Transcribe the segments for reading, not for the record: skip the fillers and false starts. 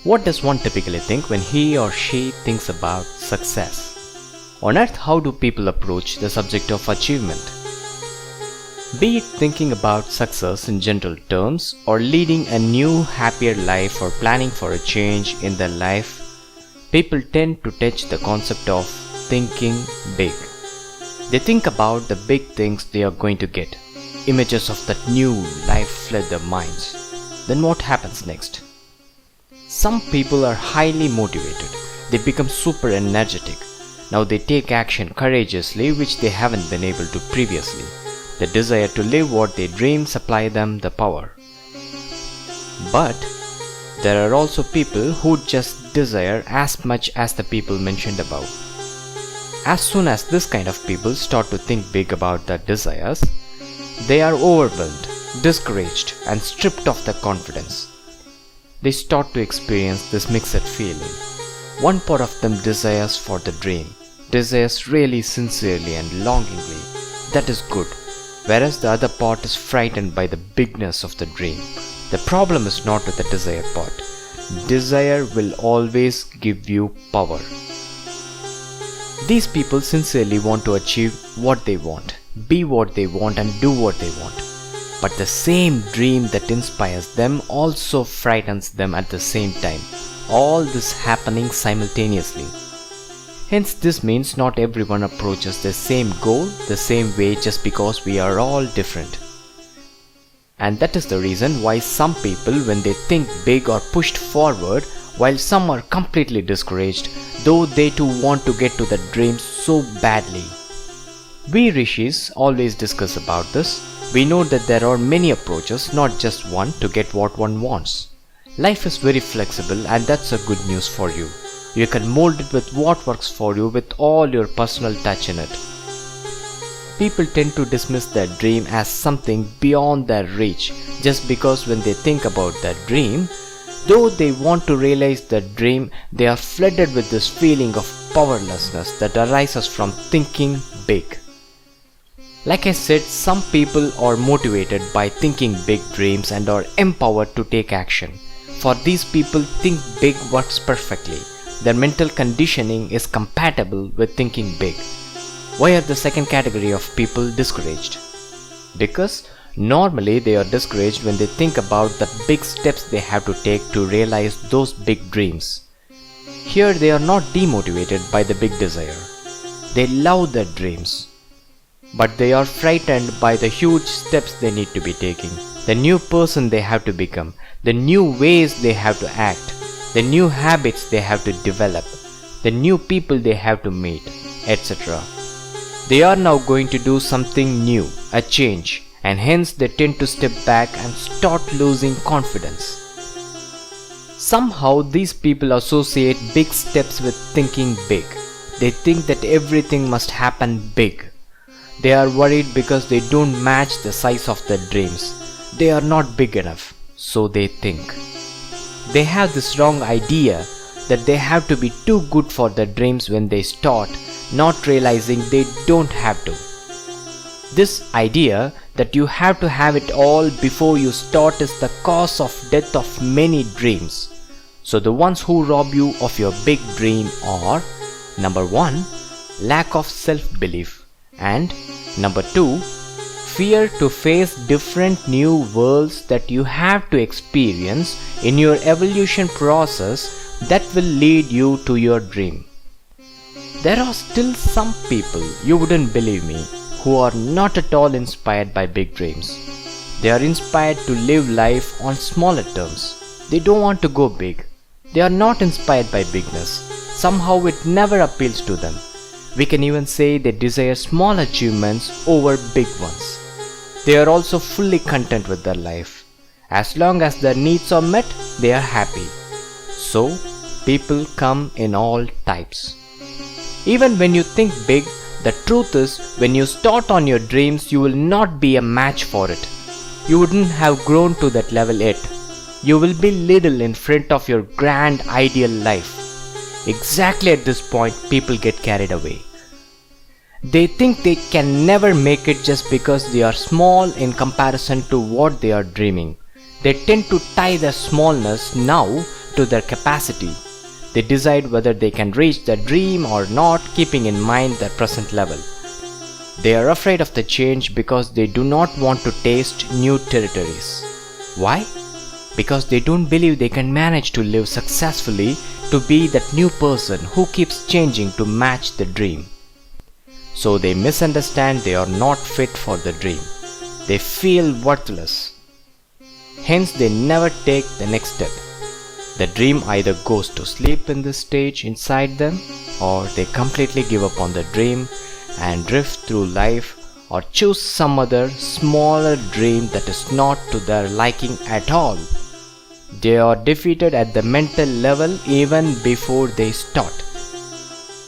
What does one typically think when he or she thinks about success? On earth, how do people approach the subject of achievement? Be it thinking about success in general terms or leading a new, happier life or planning for a change in their life, people tend to touch the concept of thinking big. They think about the big things they are going to get. Images of that new life flood their minds. Then what happens next? Some people are highly motivated. They become super energetic. Now they take action courageously, which they haven't been able to previously. The desire to live what they dream supply them the power. But there are also people who just desire as much as the people mentioned above. As soon as this kind of people start to think big about their desires, they are overwhelmed, discouraged, and stripped of their confidence. They start to experience this mixed feeling. One part of them desires for the dream, desires really sincerely and longingly. That is good. Whereas the other part is frightened by the bigness of the dream. The problem is not with the desire part. Desire will always give you power. These people sincerely want to achieve what they want, be what they want, and do what they want. But the same dream that inspires them also frightens them at the same time. All this happening simultaneously. Hence, this means not everyone approaches the same goal the same way just because we are all different. And that is the reason why some people, when they think big, are pushed forward, while some are completely discouraged, though they too want to get to the dream so badly. We rishis always discuss about this. We know that there are many approaches, not just one, to get what one wants. Life is very flexible, and that's a good news for you. You can mold it with what works for you with all your personal touch in it. People tend to dismiss their dream as something beyond their reach just because when they think about their dream, though they want to realize their dream, they are flooded with this feeling of powerlessness that arises from thinking big. Like I said, some people are motivated by thinking big dreams and are empowered to take action. For these people, think big works perfectly. Their mental conditioning is compatible with thinking big. Why are the second category of people discouraged? Because normally they are discouraged when they think about the big steps they have to take to realize those big dreams. Here they are not demotivated by the big desire. They love their dreams. But they are frightened by the huge steps they need to be taking, the new person they have to become, the new ways they have to act, the new habits they have to develop, the new people they have to meet, etc. They are now going to do something new, a change, and hence they tend to step back and start losing confidence. Somehow these people associate big steps with thinking big. They think that everything must happen big. They are worried because they don't match the size of their dreams. They are not big enough, so they think. They have this wrong idea that they have to be too good for their dreams when they start, not realizing they don't have to. This idea that you have to have it all before you start is the cause of death of many dreams. So the ones who rob you of your big dream are: number 1, lack of self-belief, and number 2, fear to face different new worlds that you have to experience in your evolution process that will lead you to your dream. There are still some people, you wouldn't believe me, who are not at all inspired by big dreams. They are inspired to live life on smaller terms. They don't want to go big. They are not inspired by bigness. Somehow it never appeals to them. We can even say they desire small achievements over big ones. They are also fully content with their life. As long as their needs are met, they are happy. So, people come in all types. Even when you think big, the truth is, when you start on your dreams, you will not be a match for it. You wouldn't have grown to that level yet. You will be little in front of your grand ideal life. Exactly at this point, people get carried away. They think they can never make it just because they are small in comparison to what they are dreaming. They tend to tie their smallness now to their capacity. They decide whether they can reach their dream or not, keeping in mind their present level. They are afraid of the change because they do not want to taste new territories. Why? Because they don't believe they can manage to live successfully to be that new person who keeps changing to match the dream. So they misunderstand they are not fit for the dream. They feel worthless. Hence they never take the next step. The dream either goes to sleep in this stage inside them, or they completely give up on the dream and drift through life, or choose some other smaller dream that is not to their liking at all. They are defeated at the mental level even before they start.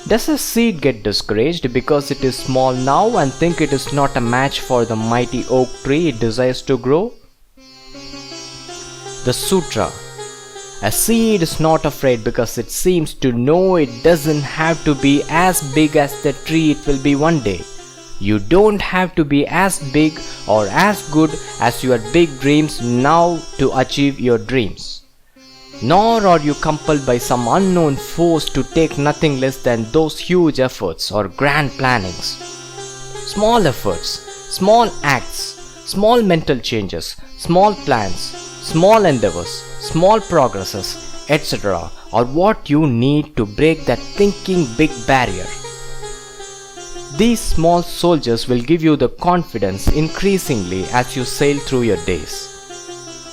Does a seed get discouraged because it is small now and think it is not a match for the mighty oak tree it desires to grow? The Sutra. A seed is not afraid because it seems to know it doesn't have to be as big as the tree it will be one day. You don't have to be as big or as good as your big dreams now to achieve your dreams. Nor are you compelled by some unknown force to take nothing less than those huge efforts or grand plannings. Small efforts, small acts, small mental changes, small plans, small endeavors, small progresses, etc. are what you need to break that thinking big barrier. These small soldiers will give you the confidence increasingly as you sail through your days.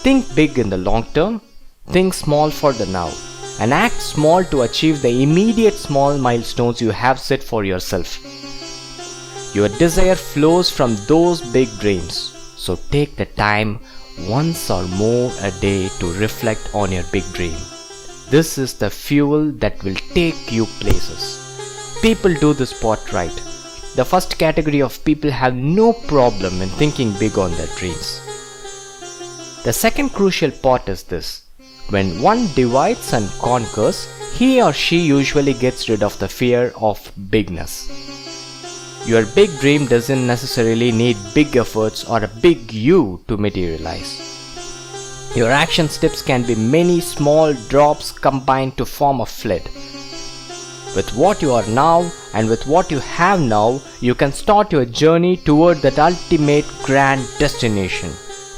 Think big in the long term, think small for the now, and act small to achieve the immediate small milestones you have set for yourself. Your desire flows from those big dreams, so take the time once or more a day to reflect on your big dream. This is the fuel that will take you places. People do this part right. The first category of people have no problem in thinking big on their dreams. The second crucial part is this. When one divides and conquers, he or she usually gets rid of the fear of bigness. Your big dream doesn't necessarily need big efforts or a big you to materialize. Your action steps can be many small drops combined to form a flood. With what you are now and with what you have now, you can start your journey toward that ultimate grand destination.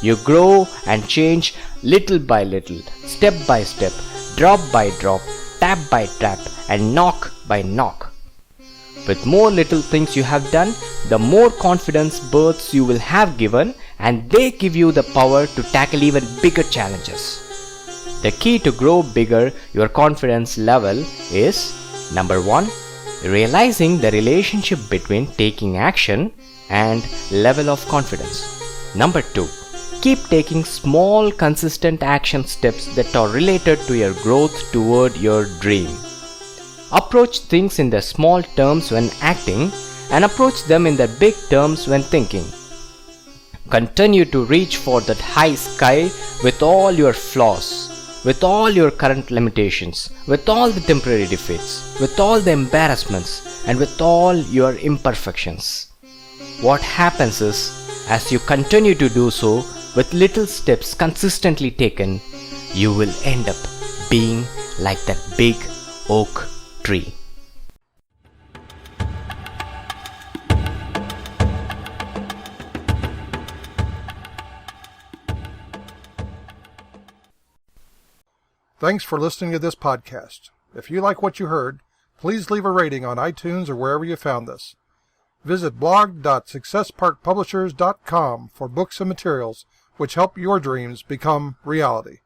You grow and change little by little, step by step, drop by drop, tap by tap, and knock by knock. With more little things you have done, the more confidence births you will have given, and they give you the power to tackle even bigger challenges. The key to grow bigger your confidence level is: Number 1, realizing the relationship between taking action and level of confidence. Number 2, keep taking small consistent action steps that are related to your growth toward your dream. Approach things in the small terms when acting and approach them in the big terms when thinking. Continue to reach for that high sky with all your flaws, with all your current limitations, with all the temporary defeats, with all the embarrassments, and with all your imperfections. What happens is, as you continue to do so, with little steps consistently taken, you will end up being like that big oak tree. Thanks for listening to this podcast. If you like what you heard, please leave a rating on iTunes or wherever you found this. Visit blog.successparkpublishers.com for books and materials which help your dreams become reality.